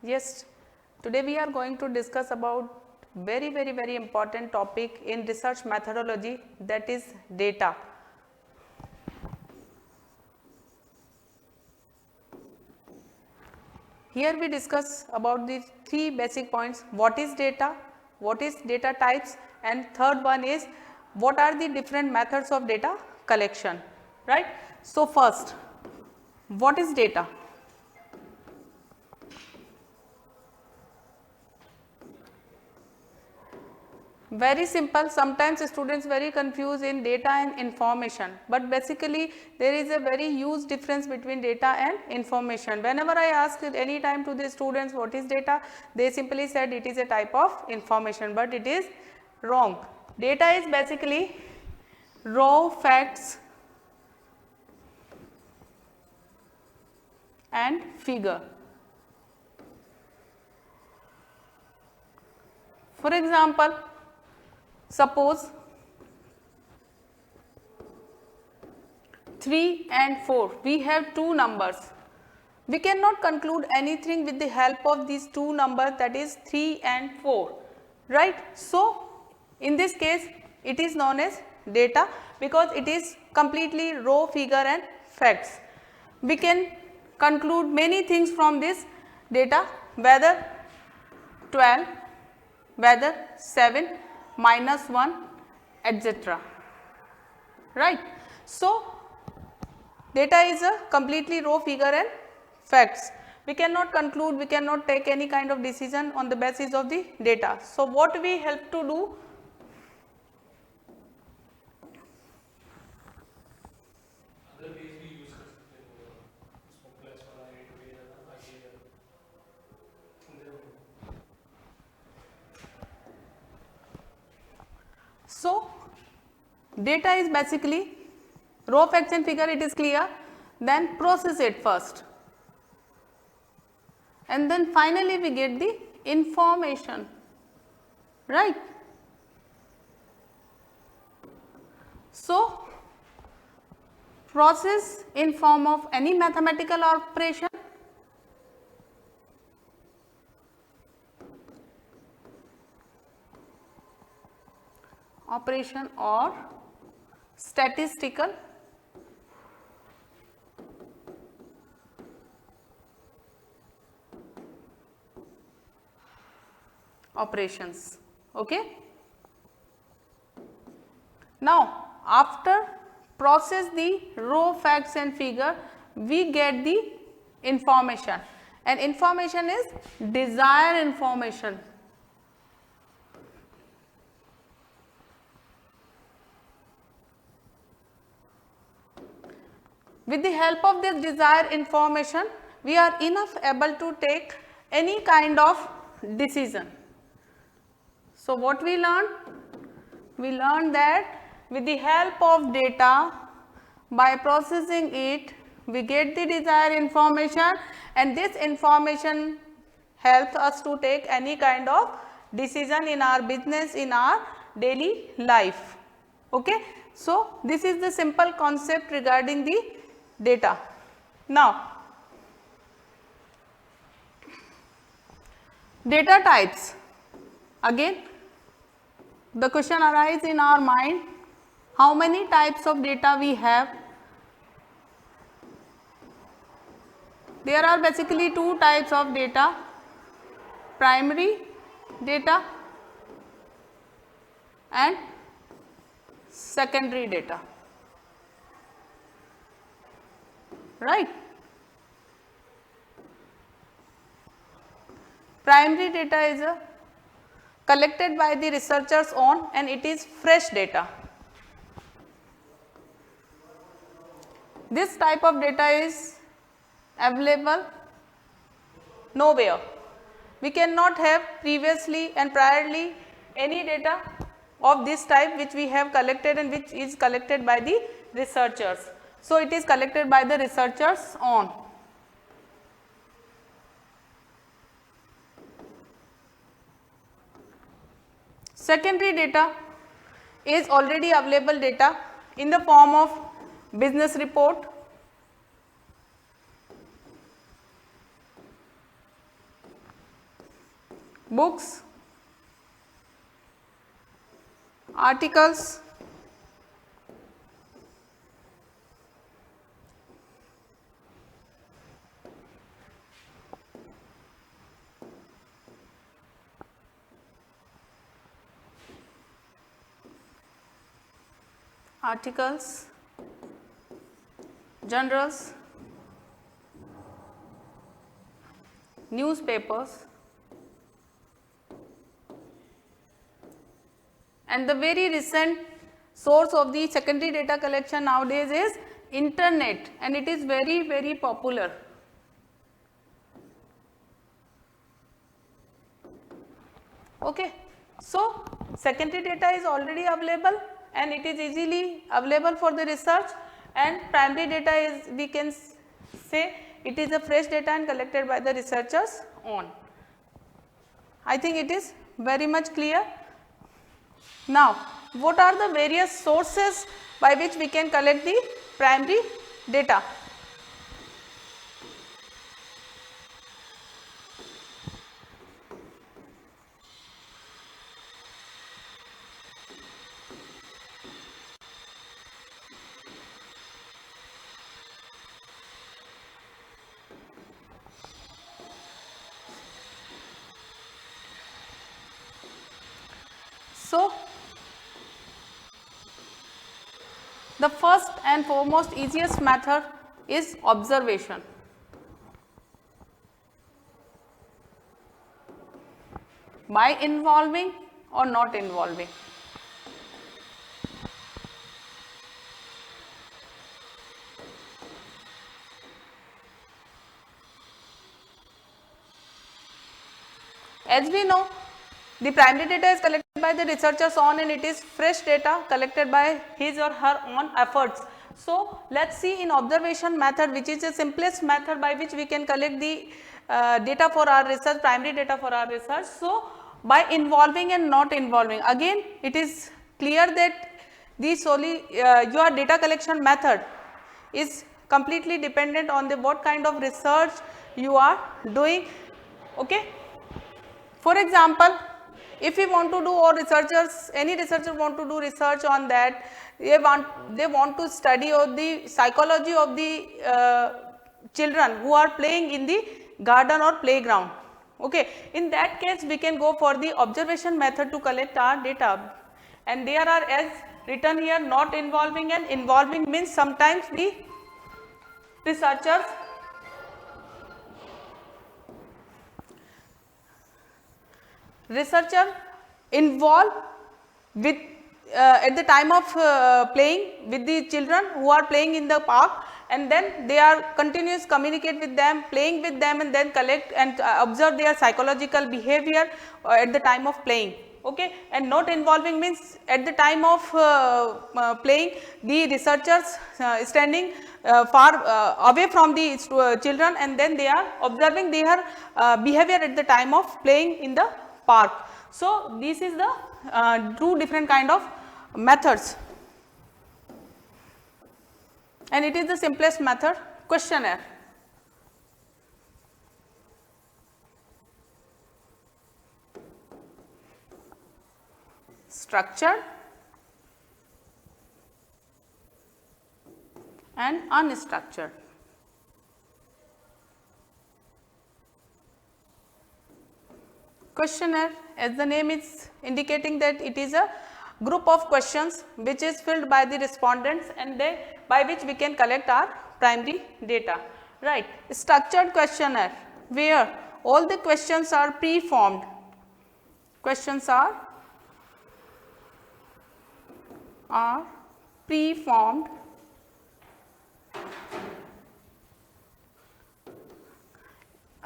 Yes, today we are going to discuss about very important topic in research methodology, that is data. Here we discuss about the three basic points: what is data, what is data types, and third one is what are the different methods of data collection, right. So first, what is data? Very simple. Sometimes students very confused in data and information, but basically there is a very huge difference between data and information. Whenever I ask any time to the students what is data, they simply said it is a type of information, but it is wrong. Data is basically raw facts and figure. For example, suppose 3 and 4, we have two numbers. We cannot conclude anything with the help of these two numbers, that is 3 and 4, right. So, in this case it is known as data because it is completely raw figure and facts. We can conclude many things from this data, whether 12, whether 7, -1, etc. right. So, data is a completely raw figure and facts. We cannot conclude, we cannot take any kind of decision on the basis of the data. So, what we help to do? So, data is basically raw facts and figure, it is clear. Then process it first, and then finally we get the information, right. So, process in form of any mathematical operation or statistical operations. Okay. Now, after process the raw facts and figure, we get the information, and information is desired information. With the help of this desired information, we are enough able to take any kind of decision. So, what we learned? We learned that with the help of data, by processing it, we get the desired information, and this information helps us to take any kind of decision in our business, in our daily life. Okay? So, this is the simple concept regarding the data. Now, data types. Again, the question arises in our mind, how many types of data we have? There are basically two types of data: primary data and secondary data, right. Primary data is collected by the researchers on, and it is fresh data. This type of data is available nowhere. We cannot have previously and priorly any data of this type which we have collected and which is collected by the researchers. So, it is collected by the researchers on. Secondary data is already available data in the form of business report, books, articles, journals, newspapers, and the very recent source of the secondary data collection nowadays is internet, and it is very popular. Okay. So, secondary data is already available and it is easily available for the research, and primary data is, we can say, it is a fresh data and collected by the researchers on. I think it is very much clear. Now, what are the various sources by which we can collect the primary data? So, the first and foremost easiest method is observation. By involving or not involving. As we know, the primary data is collected by the researchers on, and it is fresh data collected by his or her own efforts. So, let us see in observation method, which is the simplest method by which we can collect the data for our research, primary data for our research. So, by involving and not involving, again it is clear that the solely your data collection method is completely dependent on the what kind of research you are doing. Okay. For example, if we want to do, or researchers, any researcher want to do research on that, they want to study of the psychology of the children who are playing in the garden or playground. Okay. In that case, we can go for the observation method to collect our data, and there are, as written here, not involving and involving, means sometimes the researcher involved with at the time of playing with the children who are playing in the park, and then they are continuous communicate with them, playing with them, and then collect and observe their psychological behavior at the time of playing. Okay. And not involving means at the time of playing, the researchers standing far away from the children, and then they are observing their behavior at the time of playing in the park. So, this is the two different kind of methods, and it is the simplest method, questionnaire. Structured and unstructured. Questionnaire, as the name is indicating, that it is a group of questions which is filled by the respondents, and by which we can collect our primary data. Right. Structured questionnaire, where all the questions are pre-formed. Questions are pre-formed.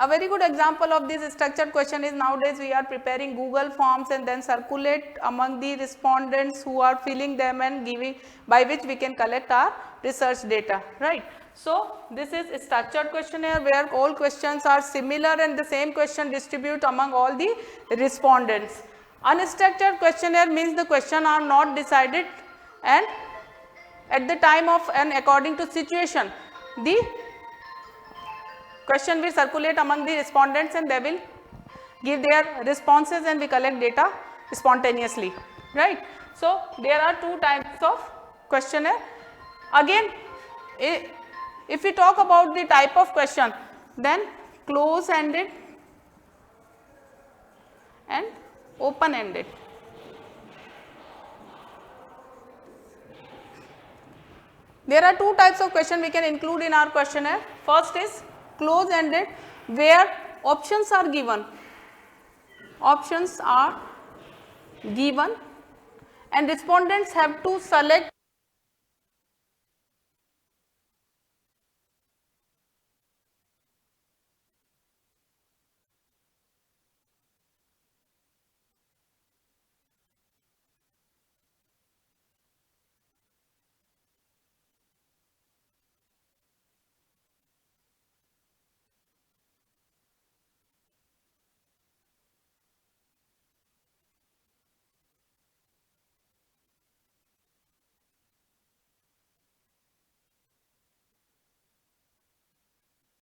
A very good example of this structured question is, nowadays we are preparing Google forms and then circulate among the respondents who are filling them and giving, by which we can collect our research data, right. So, this is a structured questionnaire where all questions are similar and the same question distribute among all the respondents. Unstructured questionnaire means the question are not decided, and at the time of and according to situation, the question will circulate among the respondents and they will give their responses and we collect data spontaneously, right. So there are two types of questionnaire. Again, if we talk about the type of question, then close ended and open ended. There are two types of question we can include in our questionnaire. First is close ended, where options are given. Options are given and respondents have to select